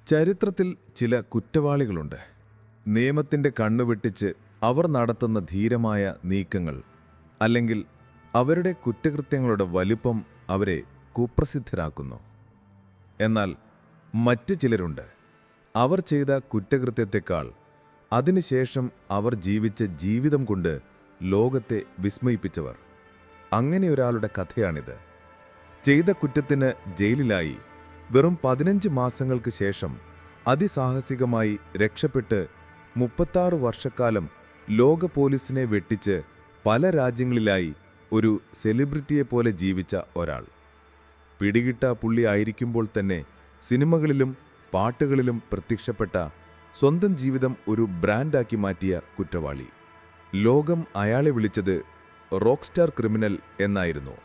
ചരിത്രത്തിൽ ചില കുറ്റവാളികളുണ്ട്. നിയമത്തിൻ്റെ കണ്ണുവെട്ടിച്ച് അവർ നടത്തുന്ന ധീരമായ നീക്കങ്ങൾ, അല്ലെങ്കിൽ അവരുടെ കുറ്റകൃത്യങ്ങളുടെ വലിപ്പം അവരെ കുപ്രസിദ്ധരാക്കുന്നു. എന്നാൽ മറ്റു ചിലരുണ്ട്. അവർ ചെയ്ത കുറ്റകൃത്യത്തെക്കാൾ അതിനുശേഷം അവർ ജീവിച്ച ജീവിതം കൊണ്ട് ലോകത്തെ വിസ്മയിപ്പിച്ചവർ. അങ്ങനെയൊരാളുടെ കഥയാണിത്. ചെയ്ത കുറ്റത്തിന് ജയിലിലായി വെറും 15 മാസങ്ങൾക്ക് ശേഷം അതിസാഹസികമായി രക്ഷപ്പെട്ട് 36 വർഷക്കാലം ലോക പോലീസിനെ വെട്ടിച്ച് പല രാജ്യങ്ങളിലായി ഒരു സെലിബ്രിറ്റിയെപ്പോലെ ജീവിച്ച ഒരാൾ. പിടികിട്ട പുള്ളി ആയിരിക്കുമ്പോൾ തന്നെ സിനിമകളിലും പാട്ടുകളിലും പ്രത്യക്ഷപ്പെട്ട, സ്വന്തം ജീവിതം ഒരു ബ്രാൻഡാക്കി മാറ്റിയ കുറ്റവാളി. ലോകം അയാളെ വിളിച്ചത് റോക്ക്സ്റ്റാർ ക്രിമിനൽ എന്നായിരുന്നു.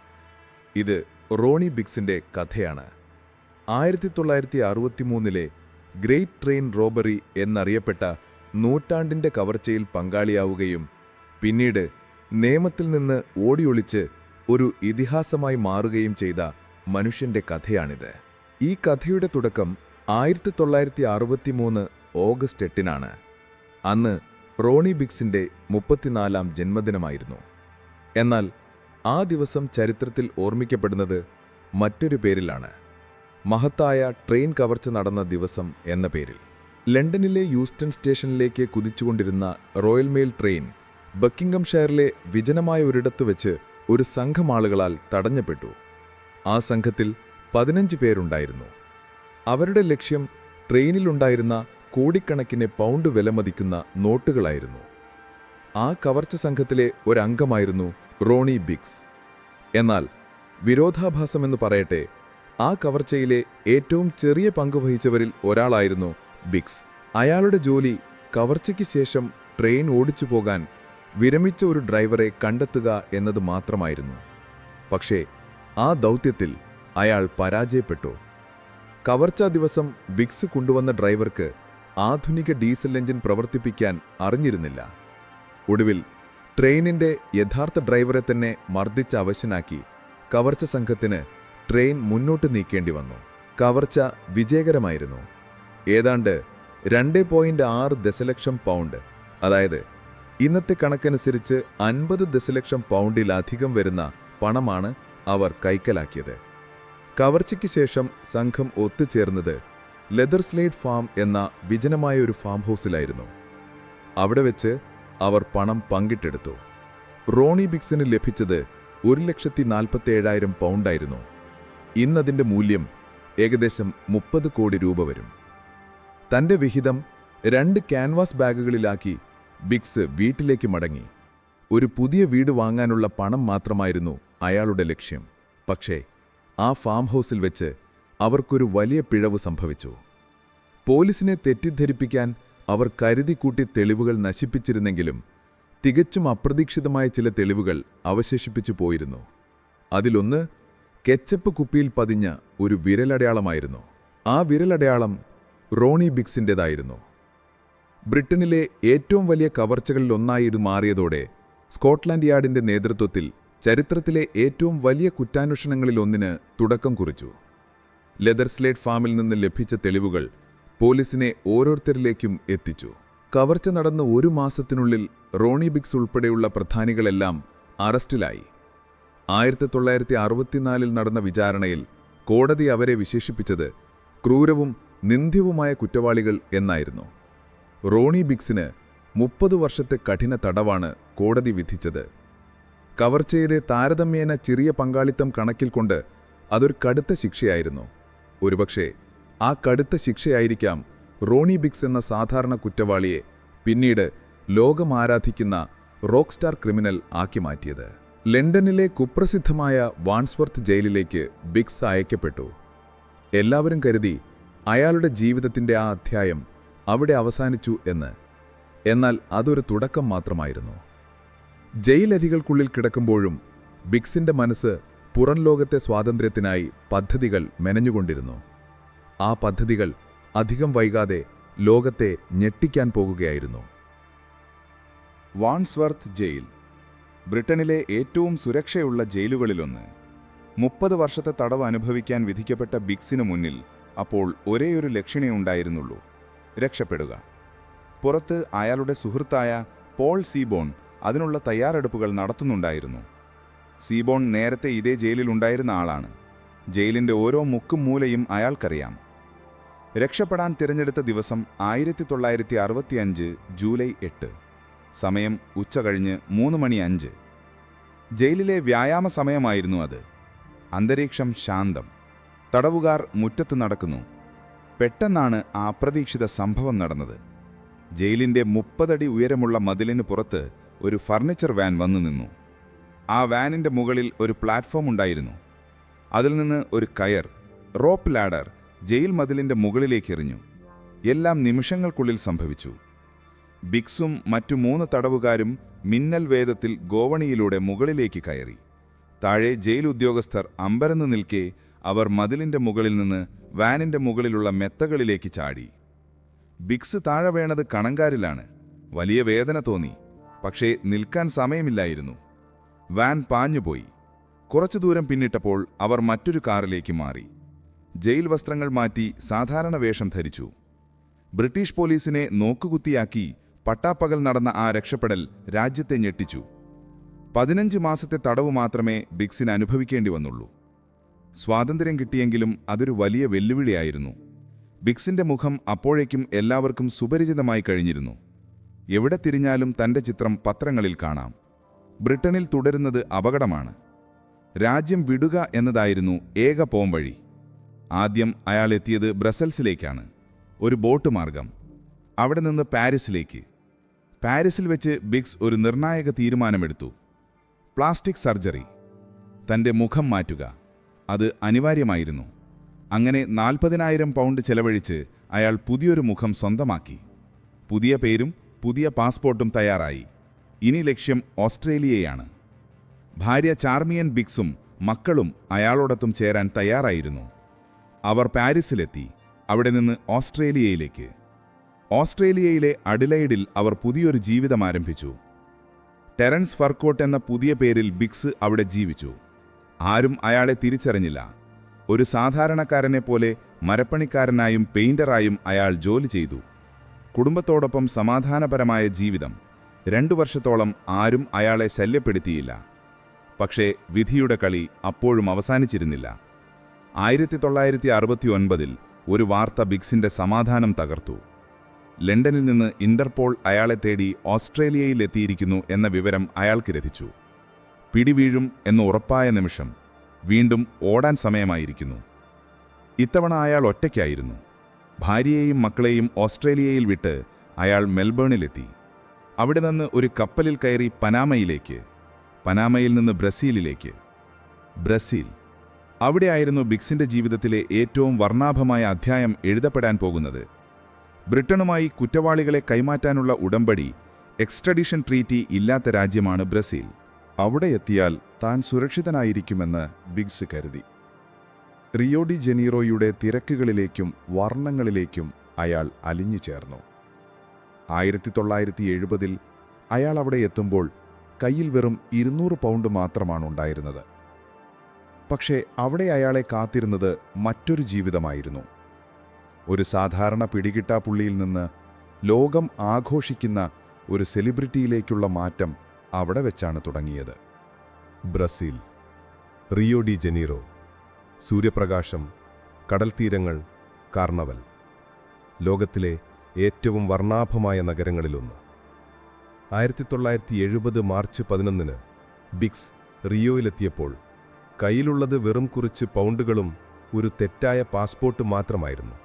ഇത് റോണി ബിഗ്സിന്റെ കഥയാണ്. 1963 ഗ്രേറ്റ് ട്രെയിൻ റോബറി എന്നറിയപ്പെട്ട നൂറ്റാണ്ടിന്റെ കവർച്ചയിൽ പങ്കാളിയാവുകയും പിന്നീട് നിയമത്തിൽ നിന്ന് ഓടിയൊളിച്ച് ഒരു ഇതിഹാസമായി മാറുകയും ചെയ്ത മനുഷ്യന്റെ കഥയാണിത്. ഈ കഥയുടെ തുടക്കം 1963 ഓഗസ്റ്റ് 8-നാണ്. അന്ന് റോണി ബിഗ്സിന്റെ 34ാം ജന്മദിനമായിരുന്നു. എന്നാൽ ആ ദിവസം ചരിത്രത്തിൽ ഓർമ്മിക്കപ്പെടുന്നത് മറ്റൊരു പേരിലാണ്. മഹത്തായ ട്രെയിൻ കവർച്ച നടന്ന ദിവസം എന്ന പേരിൽ. ലണ്ടനിലെ യൂസ്റ്റൺ സ്റ്റേഷനിലേക്ക് കുതിച്ചുകൊണ്ടിരുന്ന റോയൽ മെയിൽ ട്രെയിൻ ബക്കിംഗ്ഹാംഷയറിലെ വിജനമായ ഒരിടത്തു വെച്ച് ഒരു സംഘം ആളുകളാൽ തടഞ്ഞപ്പെട്ടു. ആ സംഘത്തിൽ 15 പേരുണ്ടായിരുന്നു. അവരുടെ ലക്ഷ്യം ട്രെയിനിലുണ്ടായിരുന്ന കോടിക്കണക്കിന് പൗണ്ട് വിലമതിക്കുന്ന നോട്ടുകളായിരുന്നു. ആ കവർച്ച സംഘത്തിലെ ഒരംഗമായിരുന്നു റോണി ബിഗ്സ്. എന്നാൽ വിരോധാഭാസമെന്ന് പറയട്ടെ, ആ കവർച്ചയിലെ ഏറ്റവും ചെറിയ പങ്കുവഹിച്ചവരിൽ ഒരാളായിരുന്നു ബിഗ്സ്. അയാളുടെ ജോലി കവർച്ചയ്ക്ക് ശേഷം ട്രെയിൻ ഓടിച്ചു പോകാൻ വിരമിച്ച ഒരു ഡ്രൈവറെ കണ്ടെത്തുക എന്നത് മാത്രമായിരുന്നു. പക്ഷേ ആ ദൗത്യത്തിൽ അയാൾ പരാജയപ്പെട്ടു. കവർച്ചാ ദിവസം ബിഗ്സ് കൊണ്ടുവന്ന ഡ്രൈവർക്ക് ആധുനിക ഡീസൽ എഞ്ചിൻ പ്രവർത്തിപ്പിക്കാൻ അറിഞ്ഞിരുന്നില്ല. ഒടുവിൽ ട്രെയിനിന്റെ യഥാർത്ഥ ഡ്രൈവറെ തന്നെ മർദ്ദിച്ച് അവശനാക്കി കവർച്ച സംഘത്തിന് ട്രെയിൻ മുന്നോട്ട് നീക്കേണ്ടി വന്നു. കവർച്ച വിജയകരമായിരുന്നു. ഏതാണ്ട് 2.6 ദശലക്ഷം പൗണ്ട്, അതായത് ഇന്നത്തെ കണക്കനുസരിച്ച് 50 ദശലക്ഷം പൗണ്ടിലധികം വരുന്ന പണമാണ് അവർ കൈക്കലാക്കിയത്. കവർച്ചയ്ക്ക് ശേഷം സംഘം ഒത്തുചേർന്നത് ലെതർസ്ലേഡ് ഫാം എന്ന വിജനമായ ഒരു ഫാം ഹൗസിലായിരുന്നു. അവിടെ വെച്ച് അവർ പണം പങ്കിട്ടെടുത്തു. റോണി ബിഗ്സിന് ലഭിച്ചത് 1,47,000 പൗണ്ടായിരുന്നു. ഇന്നതിൻ്റെ മൂല്യം ഏകദേശം 30 കോടി രൂപ വരും. തൻ്റെ വിഹിതം 2 ക്യാൻവാസ് ബാഗുകളിലാക്കി ബിഗ്സ് വീട്ടിലേക്ക് മടങ്ങി. ഒരു പുതിയ വീട് വാങ്ങാനുള്ള പണം മാത്രമായിരുന്നു അയാളുടെ ലക്ഷ്യം. പക്ഷേ ആ ഫാം ഹൗസിൽ വെച്ച് അവർക്കൊരു വലിയ പിഴവ് സംഭവിച്ചു. പോലീസിനെ തെറ്റിദ്ധരിപ്പിക്കാൻ അവർ കരുതിക്കൂട്ടി തെളിവുകൾ നശിപ്പിച്ചിരുന്നെങ്കിലും തികച്ചും അപ്രതീക്ഷിതമായ ചില തെളിവുകൾ അവശേഷിപ്പിച്ചു പോയിരുന്നു. അതിലൊന്ന് കെച്ചപ്പ് കുപ്പിയിൽ പതിഞ്ഞ ഒരു വിരലടയാളമായിരുന്നു. ആ വിരലടയാളം റോണി ബിഗ്സിൻ്റെതായിരുന്നു. ബ്രിട്ടനിലെ ഏറ്റവും വലിയ കവർച്ചകളിലൊന്നായി ഇത് മാറിയതോടെ സ്കോട്ട്ലാൻഡ് യാർഡിന്റെ നേതൃത്വത്തിൽ ചരിത്രത്തിലെ ഏറ്റവും വലിയ കുറ്റാന്വേഷണങ്ങളിലൊന്നിന് തുടക്കം കുറിച്ചു. ലെതർസ്ലേഡ് ഫാമിൽ നിന്ന് ലഭിച്ച തെളിവുകൾ പോലീസിനെ ഓരോരുത്തരിലേക്കും എത്തിച്ചു. കവർച്ച നടന്ന 1 മാസത്തിനുള്ളിൽ റോണി ബിഗ്സ് ഉൾപ്പെടെയുള്ള പ്രധാനികളെല്ലാം അറസ്റ്റിലായി. 1964 നടന്ന വിചാരണയിൽ കോടതി അവരെ വിശേഷിപ്പിച്ചത് ക്രൂരവും നിന്ദ്യവുമായ കുറ്റവാളികൾ എന്നായിരുന്നു. റോണി ബിഗ്സിന് 30 വർഷത്തെ കഠിന തടവാണ് കോടതി വിധിച്ചത്. കവർച്ചയിലെ താരതമ്യേന ചെറിയ പങ്കാളിത്തം കണക്കിൽ കൊണ്ട് അതൊരു കടുത്ത ശിക്ഷയായിരുന്നു. ഒരുപക്ഷെ ആ കടുത്ത ശിക്ഷയായിരിക്കാം റോണി ബിഗ്സ് എന്ന സാധാരണ കുറ്റവാളിയെ പിന്നീട് ലോകം ആരാധിക്കുന്ന റോക്ക്സ്റ്റാർ ക്രിമിനൽ ആക്കി മാറ്റിയത്. ലണ്ടനിലെ കുപ്രസിദ്ധമായ വാൻസ്വർത്ത് ജയിലിലേക്ക് ബിഗ്സ് അയക്കപ്പെട്ടു. എല്ലാവരും കരുതി അയാളുടെ ജീവിതത്തിന്റെ ആ അധ്യായം അവിടെ അവസാനിച്ചു എന്ന്. എന്നാൽ അതൊരു തുടക്കം മാത്രമായിരുന്നു. ജയിലരികൾക്കുള്ളിൽ കിടക്കുമ്പോഴും ബിഗ്സിന്റെ മനസ്സ് പുറം ലോകത്തെ സ്വാതന്ത്ര്യത്തിനായി പദ്ധതികൾ മെനഞ്ഞുകൊണ്ടിരുന്നു. ആ പദ്ധതികൾ അധികം വൈകാതെ ലോകത്തെ ഞെട്ടിക്കാൻ പോകുകയായിരുന്നു. വാൻസ്വർത്ത് ജയിൽ ബ്രിട്ടനിലെ ഏറ്റവും സുരക്ഷയുള്ള ജയിലുകളിലൊന്ന്. 30 വർഷത്തെ തടവ് അനുഭവിക്കാൻ വിധിക്കപ്പെട്ട ബിഗ്സിനു മുന്നിൽ അപ്പോൾ ഒരേയൊരു ലക്ഷ്യമേ ഉണ്ടായിരുന്നുള്ളൂ: രക്ഷപ്പെടുക. പുറത്ത് അയാളുടെ സുഹൃത്തായ പോൾ സീബോൺ അതിനുള്ള തയ്യാറെടുപ്പുകൾ നടത്തുന്നുണ്ടായിരുന്നു. സീബോൺ നേരത്തെ ഇതേ ജയിലിലുണ്ടായിരുന്ന ആളാണ്. ജയിലിൻ്റെ ഓരോ മുക്കും മൂലയും അയാൾക്കറിയാം. രക്ഷപ്പെടാൻ തിരഞ്ഞെടുത്ത ദിവസം 1965 ജൂലൈ 8. സമയം ഉച്ചകഴിഞ്ഞ് 3:05. ജയിലിലെ വ്യായാമ സമയമായിരുന്നു അത്. അന്തരീക്ഷം ശാന്തം. തടവുകാർ മുറ്റത്ത് നടക്കുന്നു. പെട്ടെന്നാണ് ആ അപ്രതീക്ഷിത സംഭവം നടന്നത്. ജയിലിൻ്റെ 30 അടി ഉയരമുള്ള മതിലിന് പുറത്ത് ഒരു ഫർണിച്ചർ വാൻ വന്നു നിന്നു. ആ വാനിൻ്റെ മുകളിൽ ഒരു പ്ലാറ്റ്ഫോം ഉണ്ടായിരുന്നു. അതിൽ നിന്ന് ഒരു കയർ, റോപ്പ് ലാഡർ, ജയിൽ മതിലിൻ്റെ മുകളിലേക്ക് എറിഞ്ഞു. എല്ലാം നിമിഷങ്ങൾക്കുള്ളിൽ സംഭവിച്ചു. ബിക്സും മറ്റു 3 തടവുകാരും മിന്നൽ വേഗത്തിൽ ഗോവണിയിലൂടെ മുകളിലേക്ക് കയറി. താഴെ ജയിൽ ഉദ്യോഗസ്ഥർ അമ്പരന്ന് നിൽക്കെ അവർ മതിലിൻ്റെ മുകളിൽ നിന്ന് വാനിൻ്റെ മുകളിലുള്ള മെത്തകളിലേക്ക് ചാടി. ബിക്സ് താഴെ വീണത് കണങ്കാരിലാണ്. വലിയ വേദന തോന്നി. പക്ഷേ നിൽക്കാൻ സമയമില്ലായിരുന്നു. വാൻ പാഞ്ഞുപോയി. കുറച്ചു ദൂരം പിന്നിട്ടപ്പോൾ അവർ മറ്റൊരു കാറിലേക്ക് മാറി. ജയിൽ വസ്ത്രങ്ങൾ മാറ്റി സാധാരണ വേഷം ധരിച്ചു. ബ്രിട്ടീഷ് പോലീസിനെ നോക്കുകുത്തിയാക്കി പട്ടാപ്പകൽ നടന്ന ആ രക്ഷപ്പെടൽ രാജ്യത്തെ ഞെട്ടിച്ചു. 15 മാസത്തെ തടവ് മാത്രമേ ബിക്സിന് അനുഭവിക്കേണ്ടി വന്നുള്ളൂ. സ്വാതന്ത്ര്യം കിട്ടിയെങ്കിലും അതൊരു വലിയ വെല്ലുവിളിയായിരുന്നു. ബിക്സിന്റെ മുഖം അപ്പോഴേക്കും എല്ലാവർക്കും സുപരിചിതമായി കഴിഞ്ഞിരുന്നു. എവിടെ തിരിഞ്ഞാലും തന്റെ ചിത്രം പത്രങ്ങളിൽ കാണാം. ബ്രിട്ടനിൽ തുടരുന്നത് അപകടമാണ്. രാജ്യം വിടുക എന്നതായിരുന്നു ഏക പോംവഴി. ആദ്യം അയാൾ എത്തിയത് ബ്രസൽസിലേക്കാണ്. ഒരു ബോട്ട് മാർഗം. അവിടെ നിന്ന് പാരീസിലേക്ക്. പാരീസിൽ വെച്ച് ബിക്സ് ഒരു നിർണായക തീരുമാനമെടുത്തു: പ്ലാസ്റ്റിക് സർജറി. തന്റെ മുഖം മാറ്റുക. അത് അനിവാര്യമായിരുന്നു. അങ്ങനെ 40,000 പൗണ്ട് ചെലവഴിച്ച് അയാൾ പുതിയൊരു മുഖം സ്വന്തമാക്കി. പുതിയ പേരും പുതിയ പാസ്പോർട്ടും തയ്യാറായി. ഇനി ലക്ഷ്യം ഓസ്ട്രേലിയയാണ്. ഭാര്യ ചാർമിയൻ ബിക്സും മക്കളും അയാളോടൊപ്പം ചേരാൻ തയ്യാറായിരുന്നു. അവർ പാരീസിലെത്തി. അവിടെ നിന്ന് ഓസ്ട്രേലിയയിലേക്ക്. ഓസ്ട്രേലിയയിലെ അഡിലൈഡിൽ അവർ പുതിയൊരു ജീവിതം ആരംഭിച്ചു. ടെറൻസ് ഫർക്കോട്ട് എന്ന പുതിയ പേരിൽ ബിക്സ് അവിടെ ജീവിച്ചു. ആരും അയാളെ തിരിച്ചറിഞ്ഞില്ല. ഒരു സാധാരണക്കാരനെ പോലെ മരപ്പണിക്കാരനായും പെയിന്ററായും അയാൾ ജോലി ചെയ്തു. കുടുംബത്തോടൊപ്പം സമാധാനപരമായ ജീവിതം. 2 വർഷത്തോളം ആരും അയാളെ ശല്യപ്പെടുത്തിയില്ല. പക്ഷേ വിധിയുടെ കളി അപ്പോഴും അവസാനിച്ചിരുന്നില്ല. 1969 ഒരു വാർത്ത ബിക്സിന്റെ സമാധാനം തകർത്തു. ലണ്ടനിൽ നിന്ന് ഇന്റർപോൾ അയാളെ തേടി ഓസ്ട്രേലിയയിലെത്തിയിരിക്കുന്നു എന്ന വിവരം അയാൾക്ക് ലഭിച്ചു. പിടിവീഴും എന്ന് ഉറപ്പായ നിമിഷം വീണ്ടും ഓടാൻ സമയമായിരിക്കുന്നു. ഇത്തവണ അയാൾ ഒറ്റയ്ക്കായിരുന്നു. ഭാര്യയെയും മക്കളെയും ഓസ്ട്രേലിയയിൽ വിട്ട് അയാൾ മെൽബേണിലെത്തി. അവിടെ നിന്ന് ഒരു കപ്പലിൽ കയറി പനാമയിലേക്ക്. പനാമയിൽ നിന്ന് ബ്രസീലിലേക്ക്. ബ്രസീൽ. അവിടെയായിരുന്നു ബിക്സിന്റെ ജീവിതത്തിലെ ഏറ്റവും വർണ്ണാഭമായ അധ്യായം എഴുതപ്പെടാൻ പോകുന്നത്. ബ്രിട്ടനുമായി കുറ്റവാളികളെ കൈമാറ്റാനുള്ള ഉടമ്പടി, എക്സ്ട്രഡിഷൻ ട്രീറ്റി ഇല്ലാത്ത രാജ്യമാണ് ബ്രസീൽ. അവിടെ എത്തിയാൽ താൻ സുരക്ഷിതനായിരിക്കുമെന്ന് ബിക്സ് കരുതി. റിയോ ഡി ജനീറോയുടെ തിരക്കുകളിലേക്കും വർണ്ണങ്ങളിലേക്കും അയാൾ അലിഞ്ഞു ചേർന്നു. 1970 അയാൾ അവിടെ എത്തുമ്പോൾ കയ്യിൽ വെറും 200 പൗണ്ട് മാത്രമാണുണ്ടായിരുന്നത്. പക്ഷേ അവിടെ അയാളെ കാത്തിരുന്നത് മറ്റൊരു ജീവിതമായിരുന്നു. ഒരു സാധാരണ പിടികിട്ടാപ്പുള്ളിയിൽ നിന്ന് ലോകം ആഘോഷിക്കുന്ന ഒരു സെലിബ്രിറ്റിയിലേക്കുള്ള മാറ്റം അവിടെ വെച്ചാണ് തുടങ്ങിയത്. Brazil, Rio de Janeiro. സൂര്യപ്രകാശം, കടൽത്തീരങ്ങൾ, കാർണവൽ. ലോകത്തിലെ ഏറ്റവും വർണ്ണാഭമായ നഗരങ്ങളിലൊന്ന്. 1970 മാർച്ച് 11 ബിക്സ് റിയോയിലെത്തിയപ്പോൾ കയ്യിലുള്ളത് വെറും കുറച്ച് പൗണ്ടുകളും ഒരു തെറ്റായ പാസ്പോർട്ട് മാത്രമായിരുന്നു.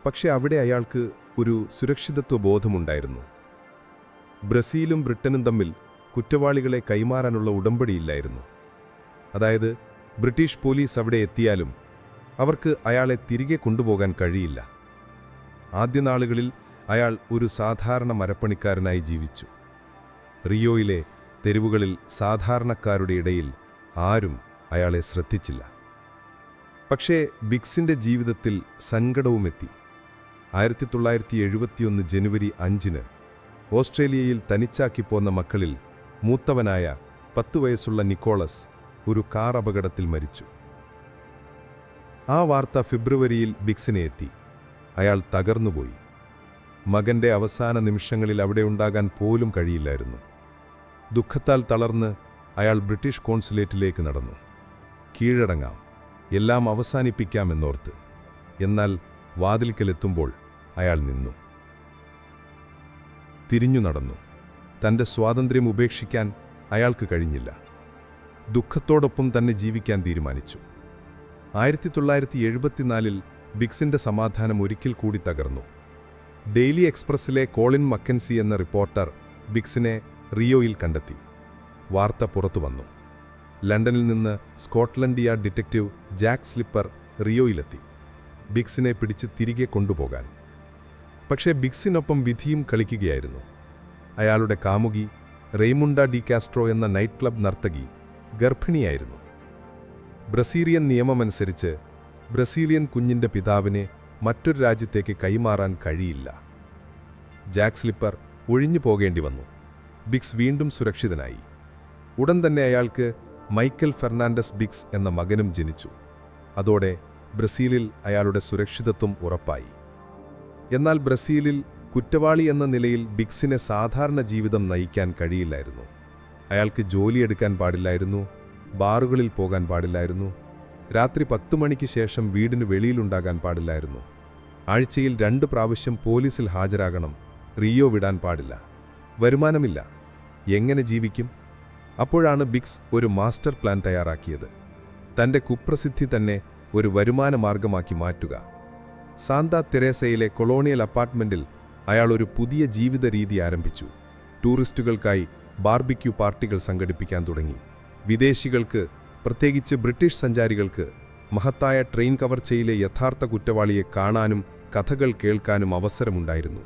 പക്ഷെ അവിടെ അയാൾക്ക് ഒരു സുരക്ഷിതത്വ ബോധമുണ്ടായിരുന്നു. ബ്രസീലും ബ്രിട്ടനും തമ്മിൽ കുറ്റവാളികളെ കൈമാറാനുള്ള ഉടമ്പടിയില്ലായിരുന്നു. അതായത് ബ്രിട്ടീഷ് പോലീസ് അവിടെ എത്തിയാലും അവർക്ക് അയാളെ തിരികെ കൊണ്ടുപോകാൻ കഴിയില്ല. ആദ്യ നാളുകളിൽ അയാൾ ഒരു സാധാരണ മരപ്പണിക്കാരനായി ജീവിച്ചു. റിയോയിലെ തെരുവുകളിൽ സാധാരണക്കാരുടെ ഇടയിൽ ആരും അയാളെ ശ്രദ്ധിച്ചില്ല. പക്ഷേ ബിക്സിന്റെ ജീവിതത്തിൽ സങ്കടവുമെത്തി. 1971 ജനുവരി 5 ഓസ്ട്രേലിയയിൽ തനിച്ചാക്കി പോന്ന മക്കളിൽ മൂത്തവനായ 10 വയസ്സുള്ള നിക്കോളസ് ഒരു കാർ അപകടത്തിൽ മരിച്ചു. ആ വാർത്ത ഫെബ്രുവരിയിൽ ബിക്സിനെ എത്തി. അയാൾ തകർന്നുപോയി. മകന്റെ അവസാന നിമിഷങ്ങളിൽ അവിടെ ഉണ്ടാകാൻ പോലും കഴിയില്ലായിരുന്നു. ദുഃഖത്താൽ തളർന്ന് അയാൾ ബ്രിട്ടീഷ് കോൺസുലേറ്റിലേക്ക് നടന്നു. കീഴടങ്ങാം, എല്ലാം അവസാനിപ്പിക്കാമെന്നോർത്ത്. എന്നാൽ വാതിൽക്കലെത്തുമ്പോൾ അയാൾ നിന്നു. തിരിഞ്ഞു നടന്നു. തന്റെ സ്വാതന്ത്ര്യം ഉപേക്ഷിക്കാൻ അയാൾക്ക് കഴിഞ്ഞില്ല. ദുഃഖത്തോടൊപ്പം തന്നെ ജീവിക്കാൻ തീരുമാനിച്ചു. 1974 ബിക്സിന്റെ സമാധാനം ഒരിക്കൽ കൂടി തകർന്നു. ഡെയിലി എക്സ്പ്രസ്സിലെ കോളിൻ മക്കൻസി എന്ന റിപ്പോർട്ടർ ബിക്സിനെ റിയോയിൽ കണ്ടെത്തി. വാർത്ത പുറത്തുവന്നു. ലണ്ടനിൽ നിന്ന് Scotland Yard detective Jack Slipper റിയോയിലെത്തി, ബിക്സിനെ പിടിച്ച് തിരികെ കൊണ്ടുപോകാൻ. പക്ഷേ ബിക്സിനൊപ്പം വിധിയും കളിക്കുകയായിരുന്നു. അയാളുടെ കാമുകി റെയ്മുണ്ട ഡി കാസ്ട്രോ എന്ന നൈറ്റ് ക്ലബ് നർത്തകി ഗർഭിണിയായിരുന്നു. ബ്രസീലിയൻ നിയമമനുസരിച്ച് ബ്രസീലിയൻ കുഞ്ഞിന്റെ പിതാവിനെ മറ്റൊരു രാജ്യത്തേക്ക് കൈമാറാൻ കഴിയില്ല. ജാക്ക് സ്ലിപ്പർ ഒഴിഞ്ഞു പോകേണ്ടി വന്നു. ബിക്സ് വീണ്ടും സുരക്ഷിതനായി. ഉടൻ തന്നെ അയാൾക്ക് മൈക്കൽ ഫെർണാണ്ടസ് ബിക്സ് എന്ന മകനും ജനിച്ചു. അതോടെ ബ്രസീലിൽ അയാളുടെ സുരക്ഷിതത്വം ഉറപ്പായി. എന്നാൽ ബ്രസീലിൽ കുറ്റവാളി എന്ന നിലയിൽ ബിക്സിനെ സാധാരണ ജീവിതം നയിക്കാൻ കഴിയില്ലായിരുന്നു. അയാൾക്ക് ജോലിയെടുക്കാൻ പാടില്ലായിരുന്നു, ബാറുകളിൽ പോകാൻ പാടില്ലായിരുന്നു, രാത്രി 10 മണിക്ക് ശേഷം വീടിന് വെളിയിലുണ്ടാകാൻ പാടില്ലായിരുന്നു, ആഴ്ചയിൽ 2 പ്രാവശ്യം പോലീസിൽ ഹാജരാകണം, റിയോ വിടാൻ പാടില്ല, വരുമാനമില്ല. എങ്ങനെ ജീവിക്കും? അപ്പോഴാണ് ബിക്സ് ഒരു മാസ്റ്റർ പ്ലാൻ തയ്യാറാക്കിയത്. തന്റെ കുപ്രസിദ്ധി തന്നെ ഒരു വരുമാന മാർഗമാക്കി മാറ്റുക. സാന്താ തെരേസയിലെ കൊളോണിയൽ അപ്പാർട്ട്മെന്റിൽ അയാൾ ഒരു പുതിയ ജീവിത രീതി ആരംഭിച്ചു. ടൂറിസ്റ്റുകൾക്കായി ബാർബിക്യൂ പാർട്ടികൾ സംഘടിപ്പിക്കാൻ തുടങ്ങി. വിദേശികൾക്ക്, പ്രത്യേകിച്ച് ബ്രിട്ടീഷ് സഞ്ചാരികൾക്ക്, മഹത്തായ ട്രെയിൻ കവർച്ചയിലെ യഥാർത്ഥ കുറ്റവാളിയെ കാണാനും കഥകൾ കേൾക്കാനും അവസരമുണ്ടായിരുന്നു.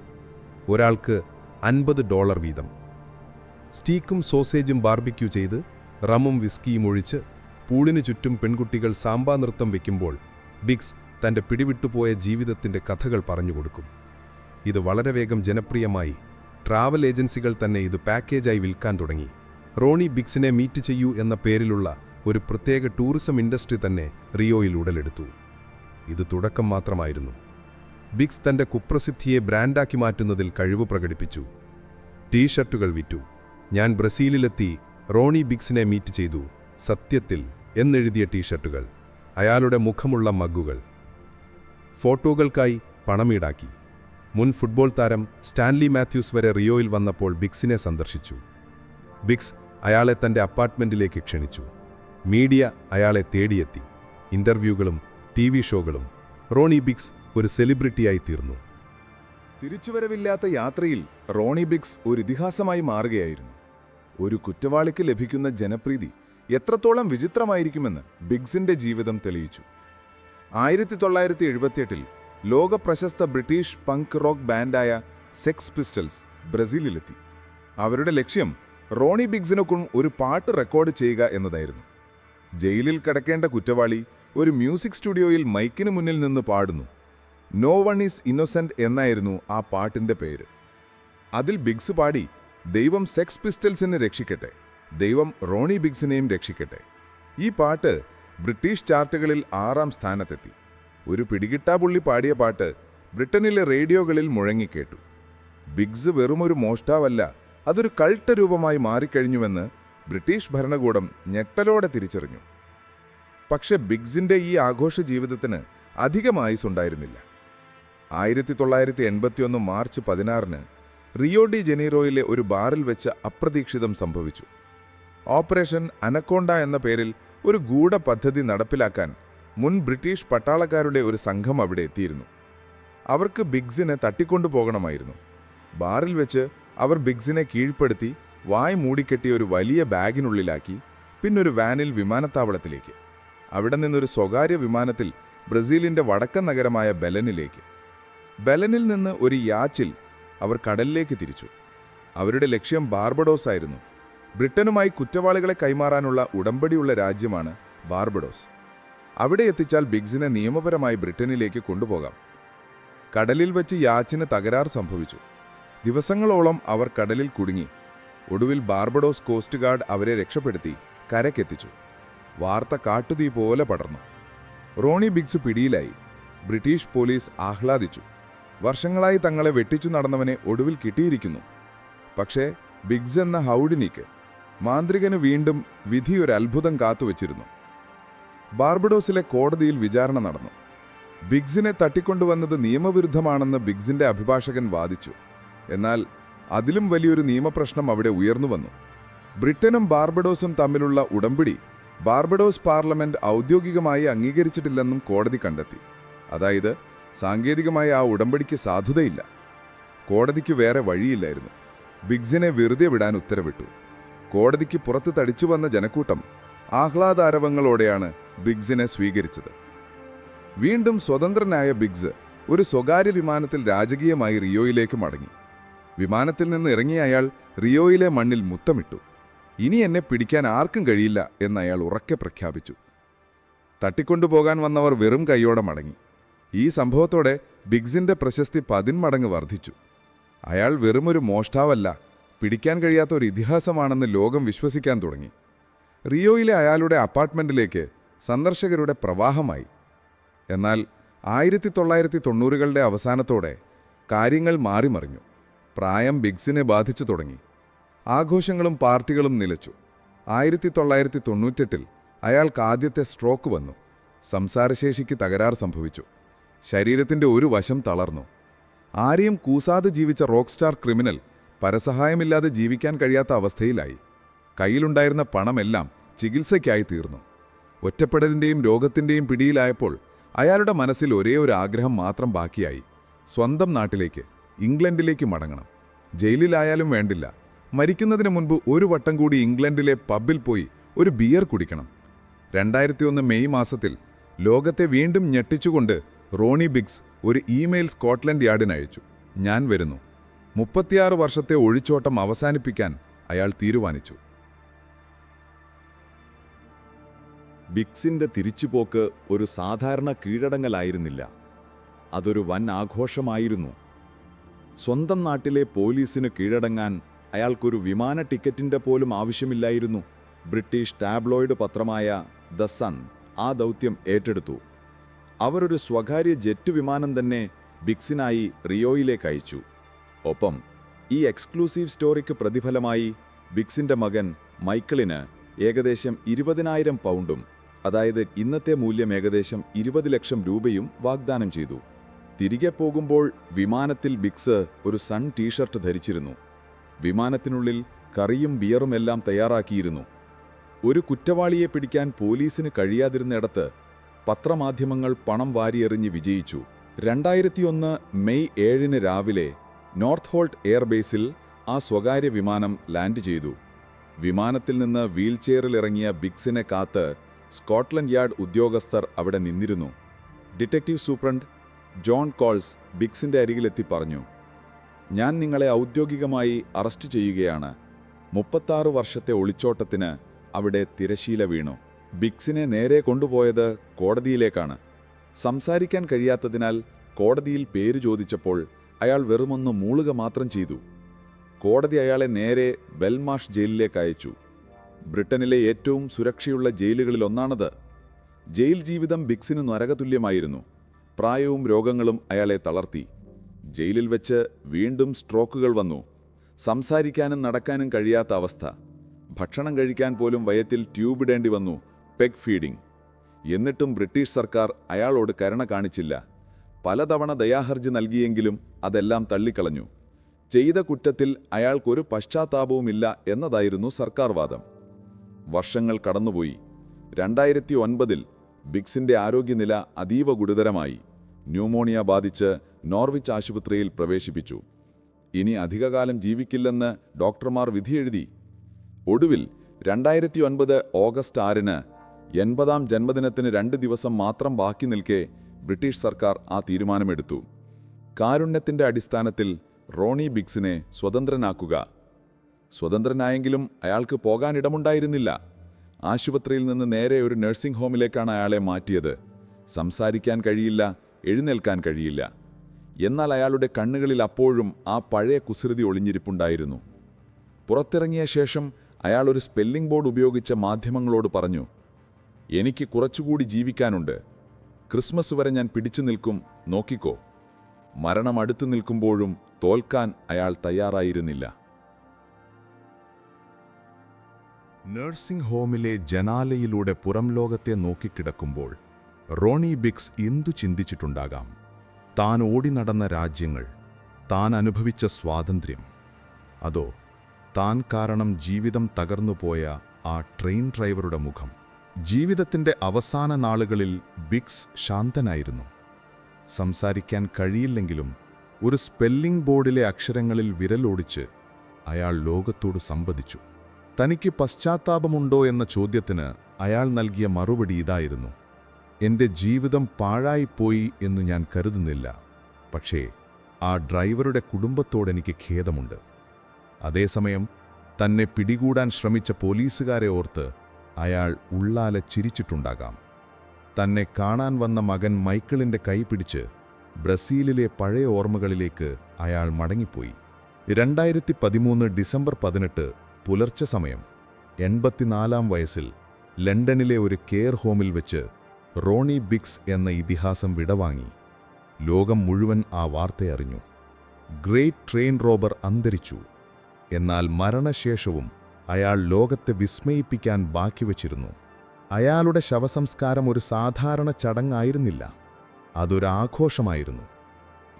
ഒരാൾക്ക് $50 വീതം. സ്റ്റീക്കും സോസേജും ബാർബിക്യൂ ചെയ്ത് റമ്മും വിസ്കിയും ഒഴിച്ച് പൂളിനു ചുറ്റും പെൺകുട്ടികൾ സാമ്പാ നൃത്തം വയ്ക്കുമ്പോൾ ബിക്സ് തന്റെ പിടിവിട്ടുപോയ ജീവിതത്തിന്റെ കഥകൾ പറഞ്ഞുകൊടുക്കും. ഇത് വളരെ വേഗം ജനപ്രിയമായി. ട്രാവൽ ഏജൻസികൾ തന്നെ ഇത് പാക്കേജായി വിൽക്കാൻ തുടങ്ങി. റോണി ബിക്സിനെ മീറ്റ് ചെയ്യൂ എന്ന പേരിലുള്ള ഒരു പ്രത്യേക ടൂറിസം ഇൻഡസ്ട്രി തന്നെ റിയോയിൽ ഉടലെടുത്തു. ഇത് തുടക്കം മാത്രമായിരുന്നു. ബിക്സ് തന്റെ കുപ്രസിദ്ധിയെ ബ്രാൻഡാക്കി മാറ്റുന്നതിൽ കഴിവ് പ്രകടിപ്പിച്ചു. ടീഷർട്ടുകൾ വിറ്റു. ഞാൻ ബ്രസീലിലെത്തി, റോണി ബിക്സിനെ മീറ്റ് ചെയ്തു, സത്യത്തിൽ എന്നെഴുതിയ ടീഷർട്ടുകൾ, അയാളുടെ മുഖമുള്ള മഗ്ഗുകൾ. ഫോട്ടോകൾക്കായി പണമീടാക്കി. മുൻ ഫുട്ബോൾ താരം സ്റ്റാൻലി മാത്യൂസ് വരെ റിയോയിൽ വന്നപ്പോൾ ബിക്സിനെ സന്ദർശിച്ചു. ബിക്സ് അയാളെ തന്റെ അപ്പാർട്ട്മെന്റിലേക്ക് ക്ഷണിച്ചു. മീഡിയ അയാളെ തേടിയെത്തി. ഇന്റർവ്യൂകളും TV ഷോകളും. റോണി ബിക്സ് ഒരു സെലിബ്രിറ്റിയായി തീർന്നു. തിരിച്ചുവരവില്ലാത്ത യാത്രയിൽ റോണി ബിക്സ് ഒരു ഇതിഹാസമായി മാറുകയായിരുന്നു. ഒരു കുറ്റവാളിക്ക് ലഭിക്കുന്ന ജനപ്രീതി എത്രത്തോളം വിചിത്രമായിരിക്കുമെന്ന് ബിക്സിന്റെ ജീവിതം തെളിയിച്ചു. 1978 ലോകപ്രശസ്ത ബ്രിട്ടീഷ് പങ്ക് റോക്ക് ബാൻഡായ സെക്സ് പിസ്റ്റൽസ് ബ്രസീലിലെത്തി. അവരുടെ ലക്ഷ്യം റോണി ബിക്സിനൊപ്പം ഒരു പാട്ട് റെക്കോർഡ് ചെയ്യുക എന്നതായിരുന്നു. ജയിലിൽ കിടക്കേണ്ട കുറ്റവാളി ഒരു മ്യൂസിക് സ്റ്റുഡിയോയിൽ മൈക്കിന് മുന്നിൽ നിന്ന് പാടുന്നു. നോ വൺ ഈസ് ഇന്നോസെന്റ് എന്നായിരുന്നു ആ പാട്ടിന്റെ പേര്. അതിൽ ബിക്സ് പാടി, ദൈവം സെക്സ് പിസ്റ്റൽസിനെ രക്ഷിക്കട്ടെ, ദൈവം റോണി ബിക്സിനെയും രക്ഷിക്കട്ടെ. ഈ പാട്ട് ബ്രിട്ടീഷ് ചാർട്ടുകളിൽ 6ാം സ്ഥാനത്തെത്തി. ഒരു പിടികിട്ടാപുള്ളി പാടിയ പാട്ട് ബ്രിട്ടനിലെ റേഡിയോകളിൽ മുഴങ്ങിക്കേട്ടു. ബിക്സ് വെറുമൊരു മോഷ്ടാവല്ല, അതൊരു കൾട്ട് രൂപമായി മാറിക്കഴിഞ്ഞുവെന്ന് ബ്രിട്ടീഷ് ഭരണകൂടം ഞെട്ടലോടെ തിരിച്ചറിഞ്ഞു. പക്ഷെ ബിക്സിന്റെ ഈ ആഘോഷ ജീവിതത്തിന് അധികം ആയുസ്സുണ്ടായിരുന്നില്ല. 1981 മാർച്ച് 16 റിയോ ഡി ജനീറോയിലെ ഒരു ബാറിൽ വെച്ച് അപ്രതീക്ഷിതം സംഭവിച്ചു. ഓപ്പറേഷൻ അനക്കോണ്ട എന്ന പേരിൽ ഒരു ഗൂഢ പദ്ധതി നടപ്പിലാക്കാൻ മുൻ ബ്രിട്ടീഷ് പട്ടാളക്കാരുടെ ഒരു സംഘം അവിടെ എത്തിയിരുന്നു. അവർക്ക് ബിക്സിനെ തട്ടിക്കൊണ്ടുപോകണമായിരുന്നു. ബാറിൽ വെച്ച് അവർ ബിക്സിനെ കീഴ്പ്പെടുത്തി വായ് മൂടിക്കെട്ടിയ ഒരു വലിയ ബാഗിനുള്ളിലാക്കി, പിന്നൊരു വാനിൽ വിമാനത്താവളത്തിലേക്ക്. അവിടെ നിന്നൊരു സ്വകാര്യ വിമാനത്തിൽ ബ്രസീലിന്റെ വടക്കൻ നഗരമായ ബെലനിലേക്ക്. ബെലനിൽ നിന്ന് ഒരു യാച്ചിൽ അവർ കടലിലേക്ക് തിരിച്ചു. അവരുടെ ലക്ഷ്യം ബാർബഡോസ് ആയിരുന്നു. ബ്രിട്ടനുമായി കുറ്റവാളികളെ കൈമാറാനുള്ള ഉടമ്പടിയുള്ള രാജ്യമാണ് ബാർബഡോസ്. അവിടെ എത്തിച്ചാൽ ബിക്സിനെ നിയമപരമായി ബ്രിട്ടനിലേക്ക് കൊണ്ടുപോകാം. കടലിൽ വച്ച് യാച്ചിന് തകരാർ സംഭവിച്ചു. ദിവസങ്ങളോളം അവർ കടലിൽ കുടുങ്ങി. ഒടുവിൽ ബാർബഡോസ് കോസ്റ്റ് ഗാർഡ് അവരെ രക്ഷപ്പെടുത്തി കരക്കെത്തിച്ചു. വാർത്ത കാട്ടുതീ പോലെ പടർന്നു. റോണി ബിഗ്സ് പിടിയിലായി. ബ്രിട്ടീഷ് പോലീസ് ആഹ്ലാദിച്ചു. വർഷങ്ങളായി തങ്ങളെ വെട്ടിച്ചു നടന്നവനെ ഒടുവിൽ കിട്ടിയിരിക്കുന്നു. പക്ഷേ ബിഗ്സ് എന്ന ഹൗഡിനിക്ക്, മാന്ത്രികന് വീണ്ടും വിധി ഒരു അത്ഭുതം കാത്തുവച്ചിരുന്നു. ബാർബഡോസിലെ കോടതിയിൽ വിചാരണ നടന്നു. ബിഗ്സിനെ തട്ടിക്കൊണ്ടുവന്നത് നിയമവിരുദ്ധമാണെന്ന് ബിഗ്സിന്റെ അഭിഭാഷകൻ വാദിച്ചു. എന്നാൽ അതിലും വലിയൊരു നിയമപ്രശ്നം അവിടെ ഉയർന്നുവന്നു. ബ്രിട്ടനും ബാർബഡോസും തമ്മിലുള്ള ഉടമ്പടി ബാർബഡോസ് പാർലമെന്റ് ഔദ്യോഗികമായി അംഗീകരിച്ചിട്ടില്ലെന്നും കോടതി കണ്ടെത്തി. അതായത് സാങ്കേതികമായി ആ ഉടമ്പടിക്ക് സാധുതയില്ല. കോടതിക്ക് വേറെ വഴിയില്ലായിരുന്നു. ബിഗ്സിനെ വെറുതെ വിടാൻ ഉത്തരവിട്ടു. കോടതിക്ക് പുറത്ത് തടിച്ചുവന്ന ജനക്കൂട്ടം ആഹ്ലാദാരവങ്ങളോടെയാണ് ബിഗ്സിനെ സ്വീകരിച്ചത്. വീണ്ടും സ്വതന്ത്രനായ ബിഗ്സ് ഒരു സ്വകാര്യ വിമാനത്തിൽ രാജകീയമായി റിയോയിലേക്ക് മടങ്ങി. വിമാനത്തിൽ നിന്ന് ഇറങ്ങിയ അയാൾ റിയോയിലെ മണ്ണിൽ മുത്തമിട്ടു. ഇനി എന്നെ പിടിക്കാൻ ആർക്കും കഴിയില്ല എന്ന് അയാൾ ഉറക്കെ പ്രഖ്യാപിച്ചു. തട്ടിക്കൊണ്ടുപോകാൻ വന്നവർ വെറും കൈയോടെ മടങ്ങി. ഈ സംഭവത്തോടെ ബിഗ്സിന്റെ പ്രശസ്തി 10 മടങ്ങ് വർദ്ധിച്ചു. അയാൾ വെറുമൊരു മോഷ്ടാവല്ല, പിടിക്കാൻ കഴിയാത്ത ഒരു ഇതിഹാസമാണെന്ന് ലോകം വിശ്വസിക്കാൻ തുടങ്ങി. റിയോയിലെ അയാളുടെ അപ്പാർട്ട്മെന്റിലേക്ക് സന്ദർശകരുടെ പ്രവാഹമായി. എന്നാൽ 1990കളുടെ അവസാനത്തോടെ കാര്യങ്ങൾ മാറിമറിഞ്ഞു. പ്രായം ബിഗ്സിനെ ബാധിച്ചു തുടങ്ങി. ആഘോഷങ്ങളും പാർട്ടികളും നിലച്ചു. 1998-ൽ അയാൾക്ക് ആദ്യത്തെ സ്ട്രോക്ക് വന്നു. സംസാരശേഷിക്ക് തകരാർ സംഭവിച്ചു. ശരീരത്തിന്റെ ഒരു വശം തളർന്നു. ആരെയും കൂസാതെ ജീവിച്ച റോക്ക് സ്റ്റാർ ക്രിമിനൽ പരസഹായമില്ലാതെ ജീവിക്കാൻ കഴിയാത്ത അവസ്ഥയിലായി. കയ്യിലുണ്ടായിരുന്ന പണമെല്ലാം ചികിത്സയ്ക്കായി തീർന്നു. ഒറ്റപ്പെടലിന്റെയും രോഗത്തിന്റെയും പിടിയിലായപ്പോൾ അയാളുടെ മനസ്സിൽ ഒരേ ഒരു ആഗ്രഹം മാത്രം ബാക്കിയായി: സ്വന്തം നാട്ടിലേക്ക്, ഇംഗ്ലണ്ടിലേക്ക് മടങ്ങണം. ജയിലിലായാലും വേണ്ടില്ല, മരിക്കുന്നതിന് മുൻപ് ഒരു വട്ടം കൂടി ഇംഗ്ലണ്ടിലെ പബ്ബിൽ പോയി ഒരു ബിയർ കുടിക്കണം. 2001 മെയ് മാസത്തിൽ ലോകത്തെ വീണ്ടും ഞെട്ടിച്ചുകൊണ്ട് റോണി ബിഗ്സ് ഒരു ഇമെയിൽ സ്കോട്ട്ലൻഡ് യാർഡിന് അയച്ചു. ഞാൻ വരുന്നു. 36 വർഷത്തെ ഒഴിച്ചോട്ടം അവസാനിപ്പിക്കാൻ അയാൾ തീരുമാനിച്ചു. ബിഗ്സിന്റെ തിരിച്ചുപോക്ക് ഒരു സാധാരണ കീഴടങ്ങലായിരുന്നില്ല. അതൊരു വൻ ആഘോഷമായിരുന്നു. സ്വന്തം നാട്ടിലെ പോലീസിന് കീഴടങ്ങാൻ അയാൾക്കൊരു വിമാന ടിക്കറ്റിന്റെ പോലും ആവശ്യമില്ലായിരുന്നു. ബ്രിട്ടീഷ് ടാബ്ലോയിഡ് പത്രമായ ദ സൺ ആ ദൗത്യം ഏറ്റെടുത്തു. അവരൊരു സ്വകാര്യ ജെറ്റ് വിമാനം തന്നെ ബിഗ്സിനായി റിയോയിലേക്ക് അയച്ചു. ഒപ്പം ഈ എക്സ്ക്ലൂസീവ് സ്റ്റോറിക്ക് പ്രതിഫലമായി ബിഗ്സിന്റെ മകൻ മൈക്കിളിന് ഏകദേശം 20,000 പൗണ്ടും, അതായത് ഇന്നത്തെ മൂല്യം ഏകദേശം 20 ലക്ഷം രൂപയും വാഗ്ദാനം ചെയ്തു. തിരികെ പോകുമ്പോൾ വിമാനത്തിൽ ബിഗ്സ് ഒരു സൺ ടീഷർട്ട് ധരിച്ചിരുന്നു. വിമാനത്തിനുള്ളിൽ കറിയും ബിയറും എല്ലാം തയ്യാറാക്കിയിരുന്നു. ഒരു കുറ്റവാളിയെ പിടിക്കാൻ പോലീസിന് കഴിയാതിരുന്നിടത്ത് പത്രമാധ്യമങ്ങൾ പണം വാരിയെറിഞ്ഞ് വിജയിച്ചു. 2001 മെയ് 7 രാവിലെ നോർത്ത് ഹോൾട്ട് എയർബേസിൽ ആ സ്വകാര്യ വിമാനം ലാൻഡ് ചെയ്തു. വിമാനത്തിൽ നിന്ന് വീൽചെയറിലിറങ്ങിയ ബിഗ്സിനെ കാത്ത് സ്കോട്ട്ലൻഡ് യാർഡ് ഉദ്യോഗസ്ഥർ അവിടെ നിന്നിരുന്നു. ഡിറ്റക്റ്റീവ് സൂപ്രണ്ട് ജോൺ കോൾസ് ബിഗ്സിന്റെ അരികിലെത്തി പറഞ്ഞു: ഞാൻ നിങ്ങളെ ഔദ്യോഗികമായി അറസ്റ്റ് ചെയ്യുകയാണ്. 36 വർഷത്തെ ഒളിച്ചോട്ടത്തിന് അവിടെ തിരശീല വീണു. ബിഗ്സിനെ നേരെ കൊണ്ടുപോയത് കോടതിയിലേക്കാണ്. സംസാരിക്കാൻ കഴിയാത്തതിനാൽ കോടതിയിൽ പേര് ചോദിച്ചപ്പോൾ അയാൾ വെറുമൊന്ന് മൂളുക മാത്രം ചെയ്തു. കോടതി അയാളെ നേരെ ബെൽമാഷ് ജയിലിലേക്ക് അയച്ചു. ബ്രിട്ടനിലെ ഏറ്റവും സുരക്ഷയുള്ള ജയിലുകളിലൊന്നാണത്. ജയിൽ ജീവിതം ബിഗ്സിന് നരകതുല്യമായിരുന്നു. പ്രായവും രോഗങ്ങളും അയാളെ തളർത്തി. ജയിലിൽ വെച്ച് വീണ്ടും സ്ട്രോക്കുകൾ വന്നു. സംസാരിക്കാനും നടക്കാനും കഴിയാത്ത അവസ്ഥ. ഭക്ഷണം കഴിക്കാൻ പോലും വയറ്റിൽ ട്യൂബ് ഇടേണ്ടി വന്നു, പെഗ് ഫീഡിംഗ്. എന്നിട്ടും ബ്രിട്ടീഷ് സർക്കാർ അയാളോട് കരുണ കാണിച്ചില്ല. പലതവണ ദയാഹർജി നൽകിയെങ്കിലും അതെല്ലാം തള്ളിക്കളഞ്ഞു. ചെയ്ത കുറ്റത്തിൽ അയാൾക്കൊരു പശ്ചാത്താപവുമില്ല എന്നതായിരുന്നു സർക്കാർ വാദം. വർഷങ്ങൾ കടന്നുപോയി. 2009-ൽ ബിഗ്സിന്റെ ആരോഗ്യനില അതീവ ഗുരുതരമായി. ന്യൂമോണിയ ബാധിച്ച് നോർവിച്ച് ആശുപത്രിയിൽ പ്രവേശിപ്പിച്ചു. ഇനി അധികകാലം ജീവിക്കില്ലെന്ന് ഡോക്ടർമാർ വിധിയെഴുതി. ഒടുവിൽ 2009 ഓഗസ്റ്റ് 6-ന് 80-ാം ജന്മദിനത്തിന് 2 ദിവസം മാത്രം ബാക്കി നിൽക്കെ ബ്രിട്ടീഷ് സർക്കാർ ആ തീരുമാനമെടുത്തു. കാരുണ്യത്തിന്റെ അടിസ്ഥാനത്തിൽ റോണി ബിഗ്സിനെ സ്വതന്ത്രനാക്കുക. സ്വതന്ത്രനായെങ്കിലും അയാൾക്ക് പോകാനിടമുണ്ടായിരുന്നില്ല. ആശുപത്രിയിൽ നിന്ന് നേരെ ഒരു നഴ്സിംഗ് ഹോമിലേക്കാണ് അയാളെ മാറ്റിയത്. സംസാരിക്കാൻ കഴിയില്ല, എഴുന്നേൽക്കാൻ കഴിയില്ല. എന്നാൽ അയാളുടെ കണ്ണുകളിൽ അപ്പോഴും ആ പഴയ കുസൃതി ഒളിഞ്ഞിരിപ്പുണ്ടായിരുന്നു. പുറത്തിറങ്ങിയ ശേഷം അയാൾ ഒരു സ്പെല്ലിംഗ് ബോർഡ് ഉപയോഗിച്ച മാധ്യമങ്ങളോട് പറഞ്ഞു: എനിക്ക് കുറച്ചുകൂടി ജീവിക്കാനുണ്ട്. ക്രിസ്മസ് വരെ ഞാൻ പിടിച്ചു നിൽക്കും, നോക്കിക്കോ. മരണം അടുത്തു നിൽക്കുമ്പോഴും തോൽക്കാൻ അയാൾ തയ്യാറായിരുന്നില്ല. നഴ്സിംഗ് ഹോമിലെ ജനാലയിലൂടെ പുറം ലോകത്തെ നോക്കിക്കിടക്കുമ്പോൾ റോണി ബിക്സ് എന്തു ചിന്തിച്ചിട്ടുണ്ടാകാം? താൻ ഓടി നടന്ന രാജ്യങ്ങൾ, താൻ അനുഭവിച്ച സ്വാതന്ത്ര്യം, അതോ താൻ കാരണം ജീവിതം തകർന്നുപോയ ആ ട്രെയിൻ ഡ്രൈവറുടെ മുഖം? ജീവിതത്തിന്റെ അവസാന നാളുകളിൽ ബിക്സ് ശാന്തനായിരുന്നു. സംസാരിക്കാൻ കഴിയില്ലെങ്കിലും ഒരു സ്പെല്ലിംഗ് ബോർഡിലെ അക്ഷരങ്ങളിൽ വിരലോടിച്ച് അയാൾ ലോകത്തോട് സംവദിച്ചു. തനിക്ക് പശ്ചാത്താപമുണ്ടോ എന്ന ചോദ്യത്തിന് അയാൾ നൽകിയ മറുപടി ഇതായിരുന്നു: എന്റെ ജീവിതം പാഴായിപ്പോയി എന്നു ഞാൻ കരുതുന്നില്ല, പക്ഷേ ആ ഡ്രൈവറുടെ കുടുംബത്തോടെനിക്ക് ഖേദമുണ്ട്. അതേസമയം തന്നെ പിടികൂടാൻ ശ്രമിച്ച പോലീസുകാരെ ഓർത്ത് അയാൾ ഉള്ളാലെ ചിരിച്ചിട്ടുണ്ടാകാം. തന്നെ കാണാൻ വന്ന മകൻ മൈക്കിളിന്റെ കൈ പിടിച്ച് ബ്രസീലിലെ പഴയ ഓർമ്മകളിലേക്ക് അയാൾ മടങ്ങിപ്പോയി. 2013 ഡിസംബർ 18 പുലർച്ചെ സമയം 84-ാം വയസ്സിൽ ലണ്ടനിലെ ഒരു കെയർ ഹോമിൽ വെച്ച് റോണി ബിക്സ് എന്ന ഇതിഹാസം വിടവാങ്ങി. ലോകം മുഴുവൻ ആ വാർത്തയറിഞ്ഞു. ഗ്രേറ്റ് ട്രെയിൻ റോബർ അന്തരിച്ചു. എന്നാൽ മരണശേഷവും അയാൾ ലോകത്തെ വിസ്മയിപ്പിക്കാൻ ബാക്കിവച്ചിരുന്നു. അയാളുടെ ശവസംസ്കാരം ഒരു സാധാരണ ചടങ്ങായിരുന്നില്ല, അതൊരാഘോഷമായിരുന്നു.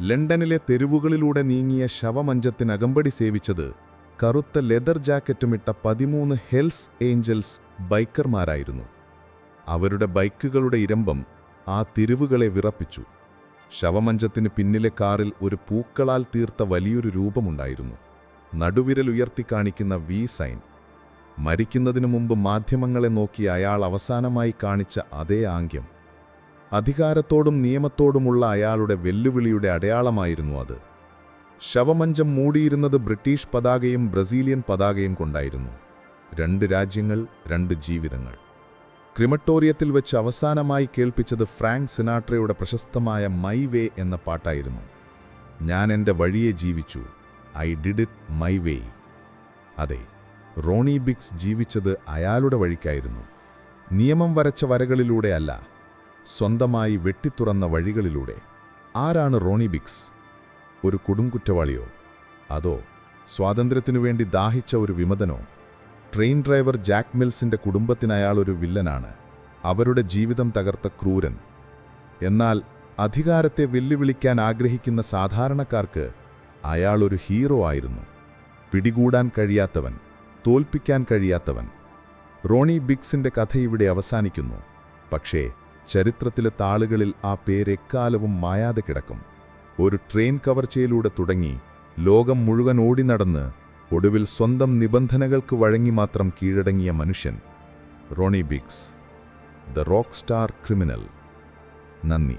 ലണ്ടനിലെ തെരുവുകളിലൂടെ നീങ്ങിയ ശവമഞ്ചത്തിനകമ്പടി സേവിച്ചത് കറുത്ത ലെതർ ജാക്കറ്റുമിട്ട 13 ഹെൽസ് ഏഞ്ചൽസ് ബൈക്കർമാരായിരുന്നു. അവരുടെ ബൈക്കുകളുടെ ഇരമ്പം ആ തെരുവുകളെ വിറപ്പിച്ചു. ശവമഞ്ചത്തിന് പിന്നിലെ കാറിൽ ഒരു പൂക്കളാൽ തീർത്ത വലിയൊരു രൂപമുണ്ടായിരുന്നു. നടുവിരൽ ഉയർത്തിക്കാണിക്കുന്ന വി സൈൻ. മരിക്കുന്നതിനു മുമ്പ് മാധ്യമങ്ങളെ നോക്കി അയാൾ അവസാനമായി കാണിച്ച അതേ ആംഗ്യം. അധികാരത്തോടും നിയമത്തോടുമുള്ള അയാളുടെ വെല്ലുവിളിയുടെ അടയാളമായിരുന്നു അത്. ശവമഞ്ചം മൂടിയിരുന്നത് ബ്രിട്ടീഷ് പതാകയും ബ്രസീലിയൻ പതാകയും കൊണ്ടായിരുന്നു. 2 രാജ്യങ്ങൾ, 2 ജീവിതങ്ങൾ. ക്രിമട്ടോറിയത്തിൽ വെച്ച് അവസാനമായി കേൾപ്പിച്ചത് ഫ്രാങ്ക് സിനാട്രയുടെ പ്രശസ്തമായ മൈ വേ എന്ന പാട്ടായിരുന്നു. ഞാൻ എൻ്റെ വഴിയെ ജീവിച്ചു, I did it my way. അതെ, റോണി ബിക്സ് ജീവിച്ചത് അയാളുടെ വഴിക്കായിരുന്നു. നിയമം വരച്ച വരകളിലൂടെയല്ല, സ്വന്തമായി വെട്ടിത്തുറന്ന വഴികളിലൂടെ. ആരാണ് റോണി ബിക്സ്? ഒരു കൊടുംകുറ്റവാളിയോ? അതോ സ്വാതന്ത്ര്യത്തിനു വേണ്ടി ദാഹിച്ച ഒരു വിമതനോ? ട്രെയിൻ ഡ്രൈവർ ജാക്ക് മിൽസിന്റെ കുടുംബത്തിനയാളൊരു വില്ലനാണ്, അവരുടെ ജീവിതം തകർത്ത ക്രൂരൻ. എന്നാൽ അധികാരത്തെ വെല്ലുവിളിക്കാൻ ആഗ്രഹിക്കുന്ന സാധാരണക്കാർക്ക് അയാളൊരു ഹീറോ ആയിരുന്നു. പിടികൂടാൻ കഴിയാത്തവൻ, തോൽപ്പിക്കാൻ കഴിയാത്തവൻ. റോണി ബിക്സിന്റെ കഥ ഇവിടെ അവസാനിക്കുന്നു. പക്ഷേ ചരിത്രത്തിലെ താളുകളിൽ ആ പേരെക്കാലവും മായാതെ കിടക്കും. ഒരു ട്രെയിൻ കവർച്ചയിലൂടെ തുടങ്ങി ലോകം മുഴുവൻ ഓടി നടന്ന് ഒടുവിൽ സ്വന്തം നിബന്ധനകൾക്ക് വഴങ്ങി മാത്രം കീഴടങ്ങിയ മനുഷ്യൻ Ronnie Biggs, the rock star criminal. നന്ദി.